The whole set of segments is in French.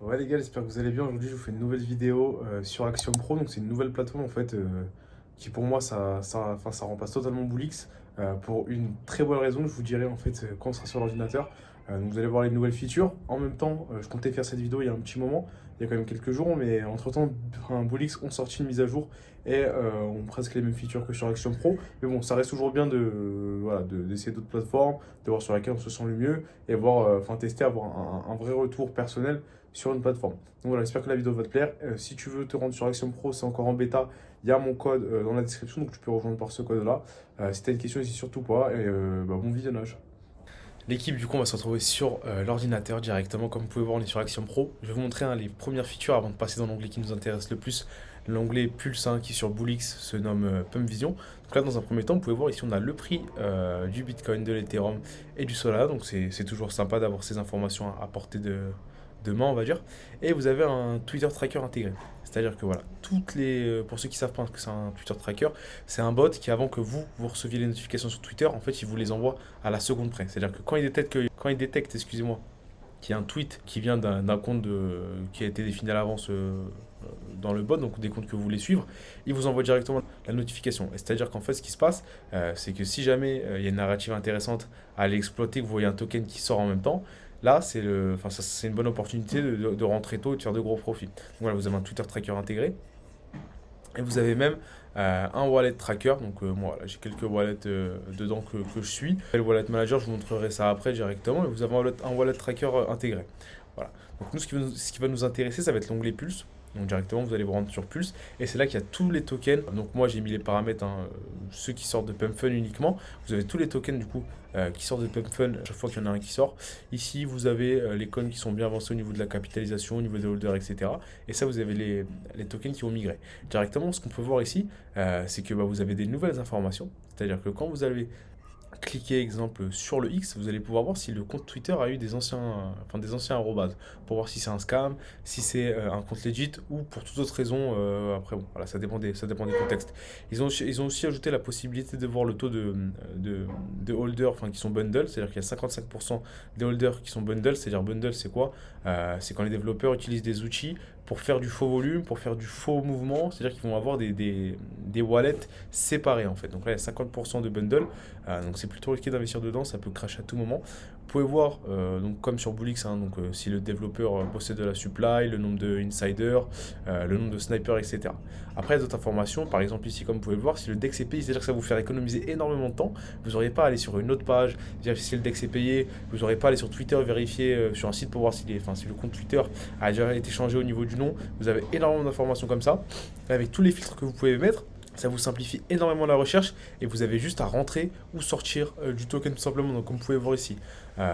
Ouais les gars, j'espère que vous allez bien. Aujourd'hui, je vous fais une nouvelle vidéo sur Axiom Pro. Donc c'est une nouvelle plateforme en fait qui pour moi ça remplace totalement Boolix pour une très bonne raison. Je vous dirai en fait quand on sera sur l'ordinateur. Donc vous allez voir les nouvelles features. En même temps, je comptais faire cette vidéo il y a un petit moment, il y a quand même quelques jours, mais entre-temps, Boolix ont sorti une mise à jour et ont presque les mêmes features que sur Axiom Pro. Mais bon, ça reste toujours bien d'essayer d'autres plateformes, de voir sur laquelle on se sent le mieux et voir, tester, avoir un vrai retour personnel sur une plateforme. Donc voilà, j'espère que la vidéo va te plaire. Si tu veux te rendre sur Axiom Pro, c'est encore en bêta. Il y a mon code dans la description, donc tu peux rejoindre par ce code-là. Si tu as une question, n'hésite surtout pas. Et bon visionnage. L'équipe, du coup, on va se retrouver sur l'ordinateur directement. Comme vous pouvez voir, on est sur Axiom Pro. Je vais vous montrer les premières features avant de passer dans l'onglet qui nous intéresse le plus. L'onglet Pulse qui sur Boolix se nomme Pump Vision. Donc là, dans un premier temps, vous pouvez voir ici, on a le prix du Bitcoin, de l'Ethereum et du Solana. Donc c'est toujours sympa d'avoir ces informations à portée de main, on va dire. Et vous avez un Twitter tracker intégré. C'est-à-dire que voilà, pour ceux qui savent pas que c'est un Twitter tracker, c'est un bot qui, avant que vous receviez les notifications sur Twitter, en fait, il vous les envoie à la seconde près. C'est-à-dire que quand il détecte, excusez-moi, qu'il y a un tweet qui vient d'un compte qui a été défini à l'avance dans le bot, donc des comptes que vous voulez suivre, il vous envoie directement la notification. Et c'est-à-dire qu'en fait, ce qui se passe, c'est que si jamais il y a une narrative intéressante à aller exploiter, que vous voyez un token qui sort en même temps, là, c'est une bonne opportunité de rentrer tôt et de faire de gros profits. Donc voilà, vous avez un Twitter tracker intégré. Et vous avez même un wallet tracker. Donc moi, voilà, j'ai quelques wallets dedans que je suis. Et le wallet manager, je vous montrerai ça après directement. Et vous avez un wallet tracker intégré. Voilà. Donc nous, ce qui va nous intéresser, ça va être l'onglet Pulse. Donc directement, vous allez vous rendre sur Pulse. Et c'est là qu'il y a tous les tokens. Donc moi, j'ai mis les paramètres, ceux qui sortent de PumpFun uniquement. Vous avez tous les tokens du coup qui sortent de PumpFun à chaque fois qu'il y en a un qui sort. Ici, vous avez les coins qui sont bien avancés au niveau de la capitalisation, au niveau des holders, etc. Et ça, vous avez les tokens qui vont migrer. Directement, ce qu'on peut voir ici, c'est que vous avez des nouvelles informations. C'est-à-dire que quand vous allez cliquez exemple sur le X, vous allez pouvoir voir si le compte Twitter a eu des anciens arrobases, pour voir si c'est un scam, si c'est un compte legit ou pour toute autre raison. Après, bon, voilà, ça dépend des contextes. Ils ont aussi ajouté la possibilité de voir le taux de holders, qui sont bundle, c'est-à-dire qu'il y a 55% des holders qui sont bundle. C'est-à-dire bundle, c'est quoi? C'est quand les développeurs utilisent des outils pour faire du faux volume, pour faire du faux mouvement, c'est-à-dire qu'ils vont avoir des wallets séparés en fait. Donc là, il y a 50% de bundle. Donc c'est plutôt risqué d'investir dedans, ça peut crash à tout moment. Vous pouvez voir, donc comme sur Boolix, si le développeur possède de la supply, le nombre de insiders, le nombre de snipers, etc. Après, il y a d'autres informations, par exemple ici, comme vous pouvez le voir, si le DEX est payé, c'est-à-dire que ça va vous faire économiser énormément de temps. Vous n'aurez pas à aller sur une autre page, vérifier si le DEX est payé, vous n'aurez pas à aller sur Twitter, vérifier sur un site pour voir si le compte Twitter a déjà été changé au niveau du nom. Vous avez énormément d'informations comme ça, avec tous les filtres que vous pouvez mettre. Ça vous simplifie énormément la recherche et vous avez juste à rentrer ou sortir du token tout simplement. Donc comme vous pouvez voir ici,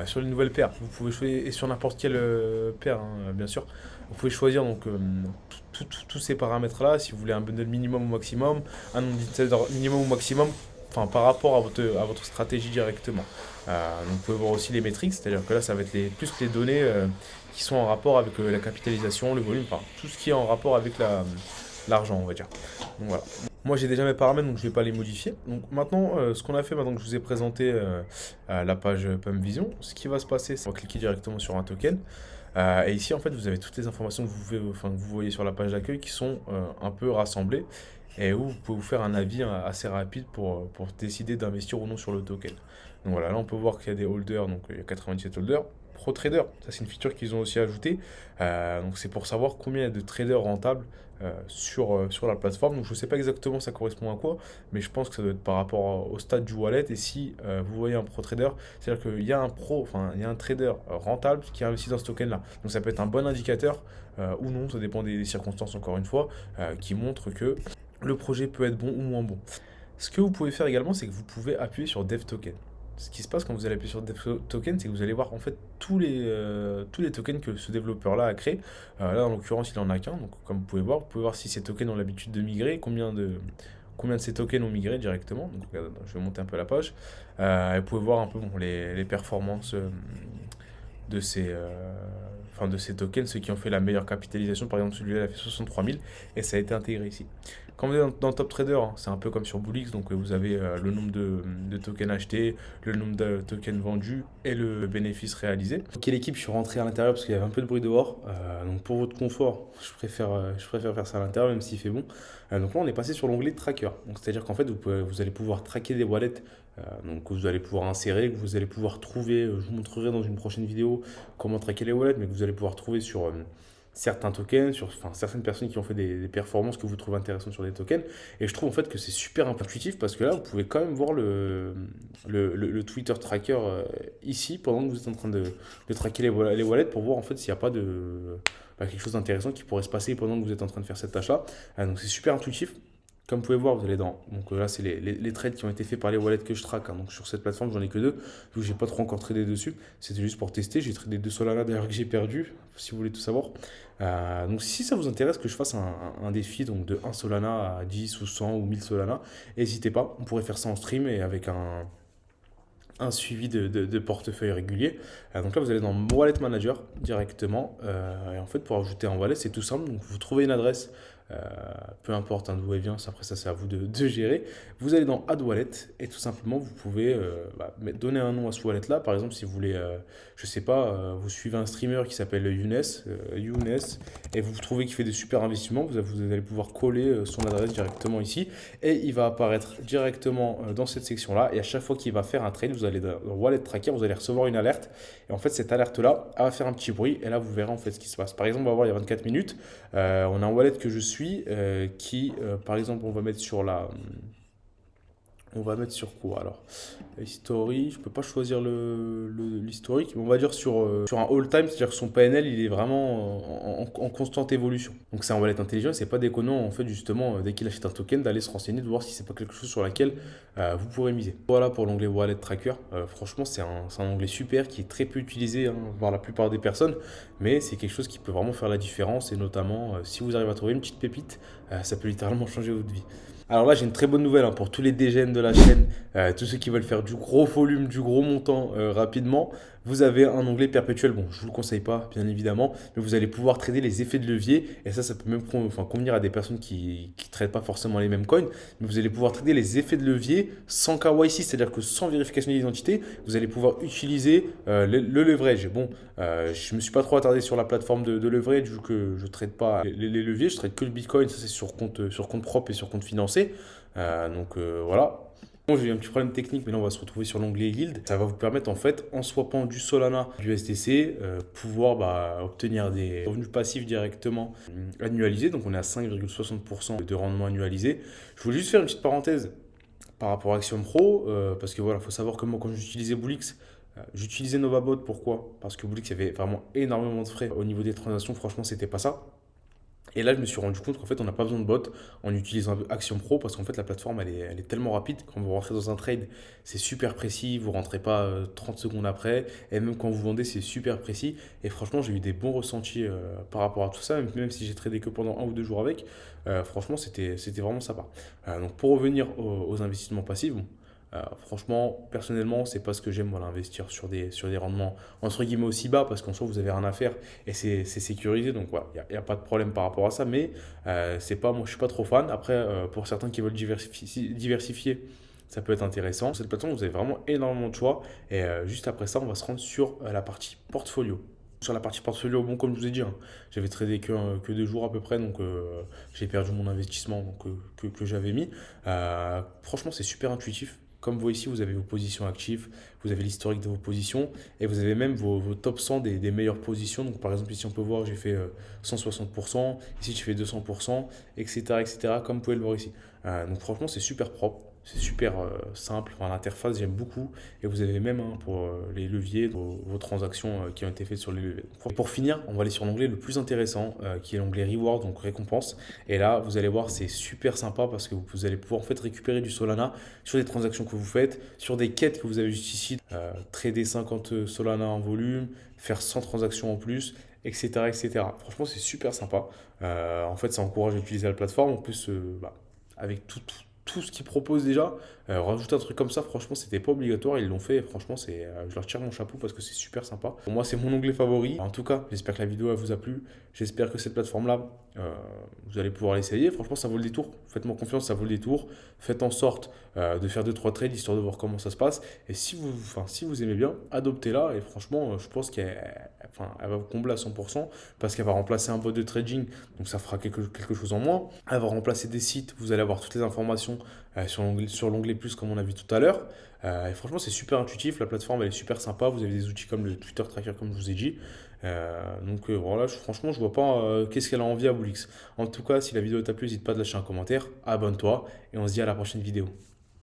sur les nouvelles paires, vous pouvez choisir, et sur n'importe quelle paire bien sûr, vous pouvez choisir donc tous ces paramètres là, si vous voulez un bundle minimum ou maximum, un nombre d'insiders minimum ou maximum, par rapport à votre stratégie directement. Donc vous pouvez voir aussi les métriques, c'est-à-dire que là ça va être plus les données qui sont en rapport avec la capitalisation, le volume, tout ce qui est en rapport avec l'argent on va dire. Donc voilà. Moi j'ai déjà mes paramètres donc je ne vais pas les modifier. Donc maintenant ce qu'on a fait maintenant que je vous ai présenté la page Pump Vision, ce qui va se passer c'est qu'on va cliquer directement sur un token. Et ici en fait vous avez toutes les informations que vous voyez sur la page d'accueil qui sont un peu rassemblées et où vous pouvez vous faire un avis assez rapide pour décider d'investir ou non sur le token. Donc voilà, là on peut voir qu'il y a des holders, donc il y a 97 holders. ProTrader, ça c'est une feature qu'ils ont aussi ajoutée. Donc c'est pour savoir combien il y a de traders rentables sur la plateforme. Donc je ne sais pas exactement ça correspond à quoi, mais je pense que ça doit être par rapport au stade du wallet. Et si vous voyez un ProTrader, c'est-à-dire qu'il y a il y a un trader rentable qui a investi dans ce token-là. Donc ça peut être un bon indicateur ou non, ça dépend des circonstances encore une fois, qui montre que le projet peut être bon ou moins bon. Ce que vous pouvez faire également, c'est que vous pouvez appuyer sur Dev Token. Ce qui se passe quand vous allez appuyer sur Dev Token, c'est que vous allez voir en fait tous les tokens que ce développeur-là a créés. Là, en l'occurrence, il en a qu'un. Donc, comme vous pouvez voir si ces tokens ont l'habitude de migrer, combien de ces tokens ont migré directement. Donc, je vais monter un peu la page. Et vous pouvez voir un peu les performances de ces, enfin de ces tokens, ceux qui ont fait la meilleure capitalisation. Par exemple, celui-là, il a fait 63 000 et ça a été intégré ici. Quand vous êtes dans Top Trader, hein, c'est un peu comme sur Bullix, donc vous avez le nombre de tokens achetés, le nombre de tokens vendus et le bénéfice réalisé. Ok, l'équipe, je suis rentré à l'intérieur parce qu'il y avait un peu de bruit dehors. Donc pour votre confort, je préfère faire ça à l'intérieur, même s'il fait bon. Donc là, on est passé sur l'onglet Tracker. Donc c'est-à-dire qu'en fait, vous allez pouvoir traquer des wallets donc que vous allez pouvoir insérer, que vous allez pouvoir trouver. Je vous montrerai dans une prochaine vidéo comment traquer les wallets, mais que vous allez pouvoir trouver sur certains tokens, sur enfin, certaines personnes qui ont fait des performances que vous trouvez intéressantes sur des tokens. Et je trouve en fait que c'est super intuitif parce que là, vous pouvez quand même voir le Twitter tracker ici pendant que vous êtes en train de traquer les wallets pour voir en fait s'il n'y a pas quelque chose d'intéressant qui pourrait se passer pendant que vous êtes en train de faire cette tâche-là. Donc c'est super intuitif. Comme vous pouvez voir, vous allez dans. Donc là, c'est les trades qui ont été faits par les wallets que je traque, hein. Donc sur cette plateforme, j'en ai que deux. Vu que j'ai pas trop encore tradé dessus. C'était juste pour tester. J'ai tradé 2 Solana d'ailleurs que j'ai perdu, si vous voulez tout savoir. Donc si ça vous intéresse que je fasse un défi donc de 1 Solana à 10 ou 100 ou 1000 Solana, n'hésitez pas. On pourrait faire ça en stream et avec un suivi de portefeuille régulier. Donc là, vous allez dans Wallet Manager directement. Et en fait, pour ajouter un wallet, c'est tout simple. Donc vous trouvez une adresse, euh, peu importe d'où elle vient, après ça, c'est à vous de gérer. Vous allez dans Add Wallet et tout simplement, vous pouvez donner un nom à ce wallet-là. Par exemple, si vous voulez, je sais pas, vous suivez un streamer qui s'appelle Younes, et vous trouvez qu'il fait des super investissements, vous allez pouvoir coller son adresse directement ici et il va apparaître directement dans cette section-là. Et à chaque fois qu'il va faire un trade, vous allez dans Wallet Tracker, vous allez recevoir une alerte. Et en fait, cette alerte-là, elle va faire un petit bruit. Et là, vous verrez en fait ce qui se passe. Par exemple, on va voir il y a 24 minutes. On a un wallet que je suis qui, par exemple, on va mettre sur on va mettre sur quoi alors? History, je peux pas choisir l'historique, mais on va dire sur un all-time, c'est-à-dire que son PNL il est vraiment en constante évolution. Donc c'est un wallet intelligent, c'est pas déconnant en fait justement dès qu'il achète un token d'aller se renseigner, de voir si c'est pas quelque chose sur laquelle vous pourrez miser. Voilà pour l'onglet Wallet Tracker. Franchement c'est un onglet super qui est très peu utilisé hein, par la plupart des personnes, mais c'est quelque chose qui peut vraiment faire la différence et notamment si vous arrivez à trouver une petite pépite, ça peut littéralement changer votre vie. Alors là, j'ai une très bonne nouvelle hein, pour tous les DGN de la chaîne, tous ceux qui veulent faire du gros volume, du gros montant rapidement. Vous avez un onglet perpétuel. Bon, je ne vous le conseille pas, bien évidemment, mais vous allez pouvoir trader les effets de levier. Et ça peut même convenir à des personnes qui ne traitent pas forcément les mêmes coins. Mais vous allez pouvoir trader les effets de levier sans KYC, c'est-à-dire que sans vérification d'identité, vous allez pouvoir utiliser le leverage. Bon, je ne me suis pas trop attardé sur la plateforme de leverage vu que je ne trade pas les leviers, je trade que le Bitcoin. Ça, c'est sur compte propre et sur compte financé. Voilà. Bon, j'ai eu un petit problème technique, mais là on va se retrouver sur l'onglet Yield. Ça va vous permettre en fait, en swappant du Solana, du STC, pouvoir obtenir des revenus passifs directement annualisés. Donc on est à 5,60% de rendement annualisé. Je voulais juste faire une petite parenthèse par rapport à Axiom Pro, parce que voilà, il faut savoir que moi quand j'utilisais Bullix, j'utilisais Novabot. Pourquoi? Parce que Bullix, il y avait vraiment énormément de frais au niveau des transactions. Franchement, c'était pas ça. Et là, je me suis rendu compte qu'en fait, on n'a pas besoin de bot en utilisant Action Pro parce qu'en fait, la plateforme, elle est tellement rapide. Quand vous rentrez dans un trade, c'est super précis. Vous ne rentrez pas 30 secondes après. Et même quand vous vendez, c'est super précis. Et franchement, j'ai eu des bons ressentis par rapport à tout ça. Même si j'ai tradé que pendant 1 ou 2 jours avec, franchement, c'était vraiment sympa. Donc, pour revenir aux investissements passifs, bon, franchement, personnellement, c'est pas ce que j'aime, voilà, investir sur des rendements entre guillemets aussi bas parce qu'en soi, vous avez rien à faire et c'est sécurisé. Donc voilà, il n'y a pas de problème par rapport à ça. Mais c'est pas, moi, je suis pas trop fan. Après, pour certains qui veulent diversifier, ça peut être intéressant. Sur cette plateforme, vous avez vraiment énormément de choix. Et juste après ça, on va se rendre sur la partie portfolio. Sur la partie portfolio, bon, comme je vous ai dit, hein, j'avais tradé que 2 jours à peu près, donc j'ai perdu mon investissement donc, que j'avais mis. Franchement, c'est super intuitif. Comme vous voyez ici, vous avez vos positions actives, vous avez l'historique de vos positions et vous avez même vos top 100 des meilleures positions. Donc par exemple, ici on peut voir, j'ai fait 160%, ici j'ai fait 200%, etc., etc., comme vous pouvez le voir ici. Donc franchement, c'est super propre. C'est super simple, enfin, l'interface j'aime beaucoup et vous avez même hein, pour les leviers, vos transactions qui ont été faites sur les leviers. Pour finir, on va aller sur l'onglet le plus intéressant qui est l'onglet Reward, donc récompense. Et là, vous allez voir, c'est super sympa parce que vous allez pouvoir en fait récupérer du Solana sur des transactions que vous faites, sur des quêtes que vous avez juste ici, trader 50 Solana en volume, faire 100 transactions en plus, etc. etc. Franchement, c'est super sympa. En fait, ça encourage à utiliser la plateforme. En plus, avec tout ce qu'ils proposent déjà. Rajouter un truc comme ça, franchement, c'était pas obligatoire. Ils l'ont fait. Et franchement, je leur tire mon chapeau parce que c'est super sympa. Pour moi, c'est mon onglet favori. En tout cas, j'espère que la vidéo elle vous a plu. J'espère que cette plateforme-là, vous allez pouvoir l'essayer. Franchement, ça vaut le détour. Faites-moi confiance, ça vaut le détour. Faites en sorte de faire 2-3 trades histoire de voir comment ça se passe. Et si vous aimez bien, adoptez-la. Et franchement, je pense elle va vous combler à 100% parce qu'elle va remplacer un bot de trading. Donc ça fera quelque chose en moins. Elle va remplacer des sites. Vous allez avoir toutes les informations sur l'onglet plus comme on a vu tout à l'heure. Et franchement, c'est super intuitif. La plateforme, elle est super sympa. Vous avez des outils comme le Twitter Tracker, comme je vous ai dit. Voilà, franchement, je vois pas qu'est-ce qu'elle a envie à Boulix. En tout cas, si la vidéo t'a plu, n'hésite pas à lâcher un commentaire, abonne-toi et on se dit à la prochaine vidéo.